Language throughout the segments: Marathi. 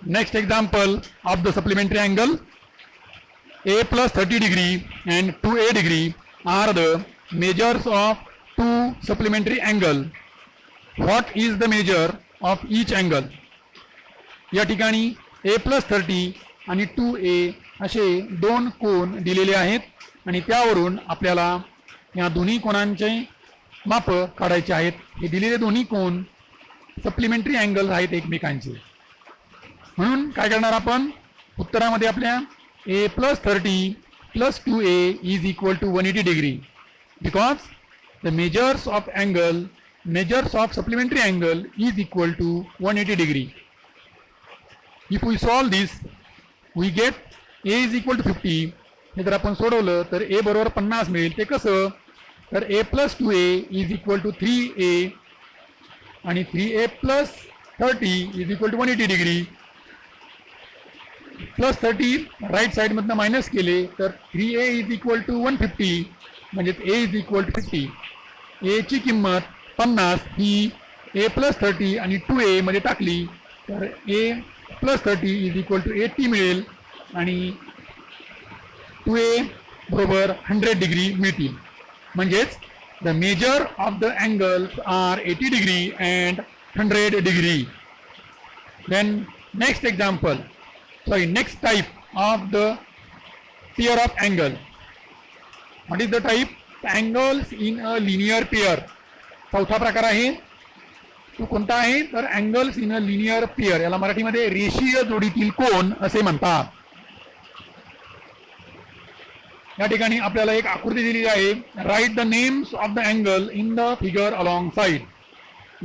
Next example of the supplementary angle, a plus 30 degree and 2a degree are the measures of two supplementary angle. What is the measure of each angle? या ठिकाणी a plus 30 आणि 2a असे दोन कोन दिलेले आहेत आणि त्यावरून आपल्याला या दोन्ही कोनांचे माप काढायचे आहेत. हे दिलेले दोन्ही कोन सप्लिमेंटरी अँगल्स आहेत एकमेकांचे. म्हणून काय करणार आपण उत्तरामध्ये आपल्या a plus 30 plus 2a is equal to 180 degree because the measures of supplementary angle is equal to 180 degree. If we solve this we get a is equal to 50. हे जर आपण सोडवलं तर a बरोबर 50 मिळेल. ते कसं तर a plus 2a is equal to 3a आणि 3a plus 30 is equal to 180 degree. Plus 30 right साईडमधनं मायनस केले तर 3a इज इक्वल टू 150 म्हणजे a is equal to 50. a ची किंमत 50 ही a प्लस 30 आणि 2a मध्ये टाकली तर a plus 30 is equal to 80 मिळेल आणि 2a बरोबर 100 डिग्री मिळतील. म्हणजेच the measure of the angles are 80 degree and 100 degree. Then next example, next type of the pair of angle. What is the type? Angles in a linear pair. चौथा प्रकार आहे तो कोणता आहे तर angles in a linear pair. याला मराठीमध्ये रेषीय जोडीतील कोन असे म्हणतात. या ठिकाणी आपल्याला एक आकृती दिलेली आहे. Write the names of the angle in the figure along side.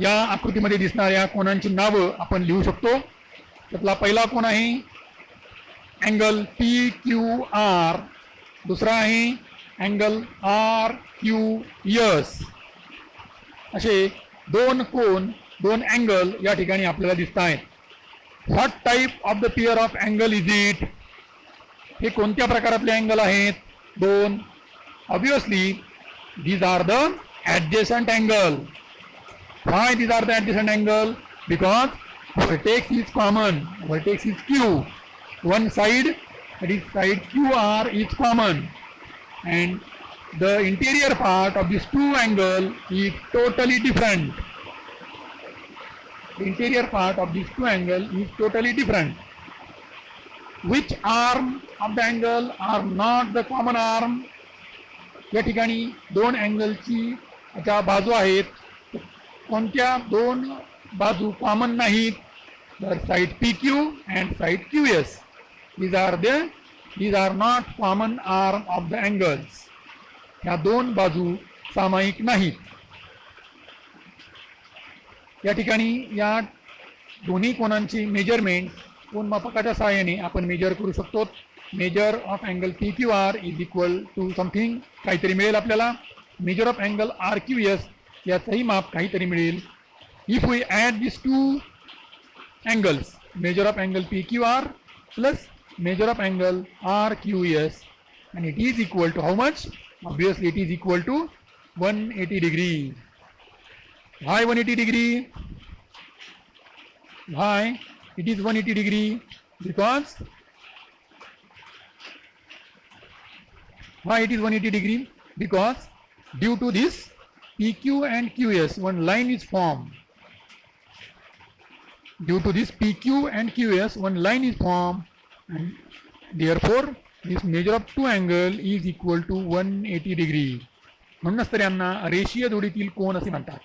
या आकृतीमध्ये दिसणाऱ्या कोनांची नावं आपण लिहू शकतो. त्यातला पहिला कोन आहे अँगल PQR, दुसरा आहे अँगल RQS. असे दोन कोन दोन अँगल या ठिकाणी आपल्याला दिसत आहेत. What type of the pair of angle is it? हे कोणत्या प्रकारातले अँगल आहेत? दोन. Obviously these are the adjacent angle. Why these are the adjacent angle? Because vertex is common. Vertex is Q. One side, that is side QR, is common, and the interior part of these two angle is totally different. The interior part of these two angle is totally different. Which arm of the angle are not the common arm? या ठिकाणी दोन अँगलची ज्या बाजू आहेत कोणत्या दोन बाजू कॉमन नाहीत तर side PQ and side QS. These are not common arm of the angles. ह्या दोन बाजू सामायिक नाहीत. या ठिकाणी या दोन्ही कोनांची मेजरमेंट कोनमापकाच्या सहाय्याने आपण मेजर करू शकतो. Measure of angle PQR is equal to something काहीतरी मिळेल आपल्याला. मेजर ऑफ अँगल RQS याचंही माप काहीतरी मिळेल. If we add these two angles, measure of angle PQR plus measure of angle RQS, and it is equal to how much? Obviously it is equal to 180 degree. Why 180 degree? Why it is 180 degree? Because why it is 180 degree? Because due to this PQ and QS one line is formed. Due to this PQ and QS one line is formed and therefore this measure of two angle is equal to 180 degree. म्हणूनच तर यांना रेषीय जोडीतील कोन असे म्हणतात.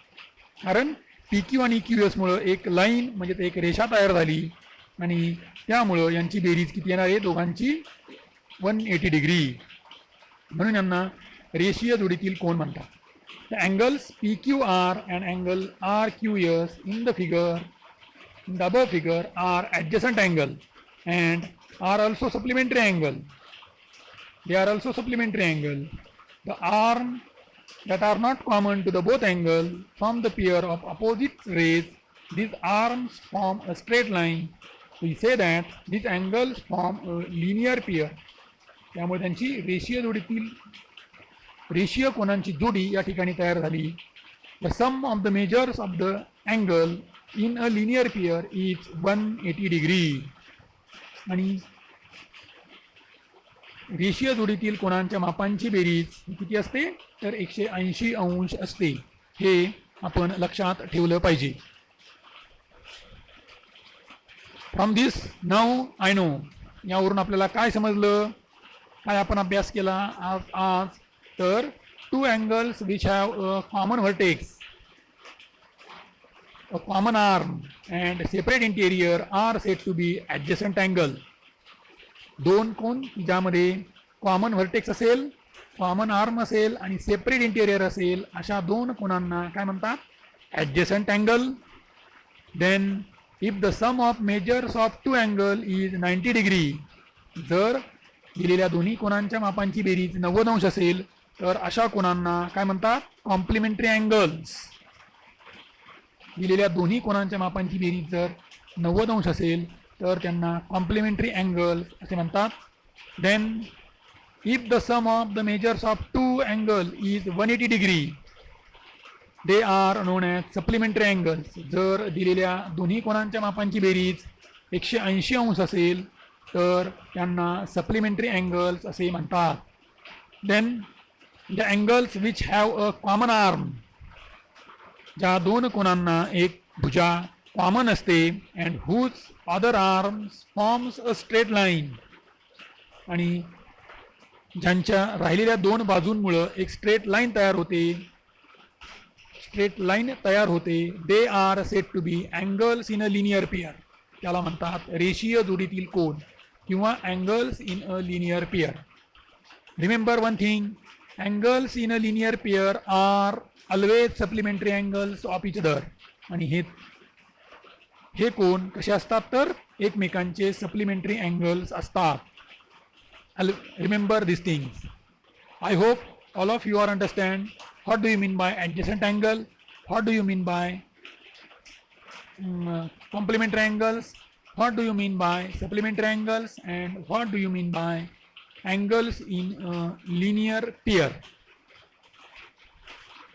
कारण PQ आणि QS मुळे एक लाईन म्हणजे एक रेषा तयार झाली आणि त्यामुळं यांची बेरीज किती येणार आहे दोघांची 180 डिग्री. म्हणून यांना रेषीय जोडीतील कोन म्हणतात. The angles PQR and angle RQS in the above figure are adjacent angle and are also supplementary angle. They are also supplementary angle. The arm that are not common to the both angle from the pair of opposite rays, these arms form a straight line. We say that these angles form a linear pair. त्यामुळे त्यांची रेषीय कोनांची जोडी या ठिकाणी तयार झाली. The sum of the measures of the angle in a linear pair is 180 degree. आणि रेषीय जोडीतील कोणांच्या मापांची बेरीज किती असते तर 180 अंश असते. हे आपण लक्षात ठेवलं पाहिजे. From this now I know, यावरून आपल्याला काय समजलं, काय आपण अभ्यास केला आज तर two angles which have a common vertex, a common arm and separate interior are said to be adjacent angle. दोन कोन ज्यामध्ये कॉमन व्हर्टेक्स असेल, कॉमन आर्म असेल आणि सेपरेट इंटेरियर असेल, अशा दोन कोनांना काय म्हणतात adjacent angle. Then if the sum of measures of two angle is 90 degree, जर दिलेल्या दोन्ही कोनांच्या मापांची बेरीज 90 अंश असेल तर अशा कोनांना काय म्हणतात कॉम्प्लिमेंटरी अँगल्स. दिलेल्या दोन्ही कोनांच्या मापांची बेरीज जर 90 अंश असेल तर त्यांना कॉम्प्लिमेंटरी अँगल्स असे म्हणतात. Then if the sum of the measures of two angle is 180 degree they are known as supplementary angles. जर दिलेल्या दोन्ही कोनांच्या मापांची बेरीज 180 अंश असेल तर त्यांना सप्लिमेंटरी अँगल्स असे म्हणतात. Then the angles which have a common arm, ज्या दोन कोनांना एक भुजा कॉमन असते and whose other arms forms a straight line, आणि ज्यांच्या राहिलेल्या दोन बाजूंमुळं एक स्ट्रेट लाईन तयार होते, they are said to be angles in a linear pair. त्याला म्हणतात रेषीय जोडीतील कोन किंवा angles in a linear pair. Remember one thing, angles in a linear pair are always supplementary angles of each other. आणि हे कोन कसे असतात तर एकमेकांचे सप्लिमेंटरी अँगल्स असतात. Remember this things. I hope all of you are understand what do you mean by adjacent angle, what do you mean by complementary angles, what do you mean by supplementary angles, and what do you mean by angles in linear pair.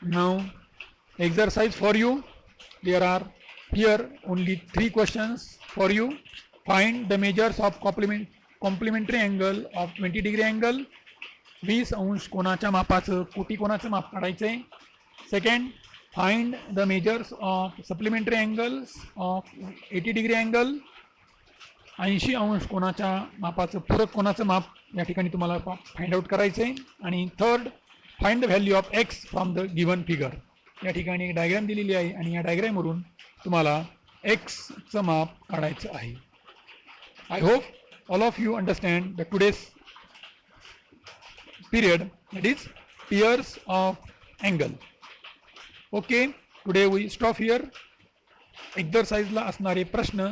Now exercise for you. There are here only 3 questions for you. Find the measures of complementary angle of 20 degree angle. 20 अंश कोणाच्या मापाचं कोटी कोणाचं माप काढायचं आहे. Second, find the measures of supplementary angles of 80 degree angle. 80 अंश कोणाच्या मापाचं पूरक कोणाचं माप या ठिकाणी तुम्हाला फाइंड आउट करायचं आहे. आणि third, find the value of x from the given figure. या ठिकाणी एक डायग्राम दिलेली आहे आणि या डायग्रामवरून तुम्हाला एक्सचं माप काढायचं आहे. I hope all of you understand the today's period, that is pairs of angle. Okay, today we stop here. एक्झरसाइजला असणारे प्रश्न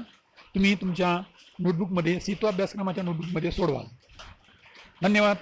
तुम्ही तुमच्या नोटबुकमध्ये, सेतू अभ्यासक्रमाच्या नोटबुकमध्ये सोडवाल. धन्यवाद.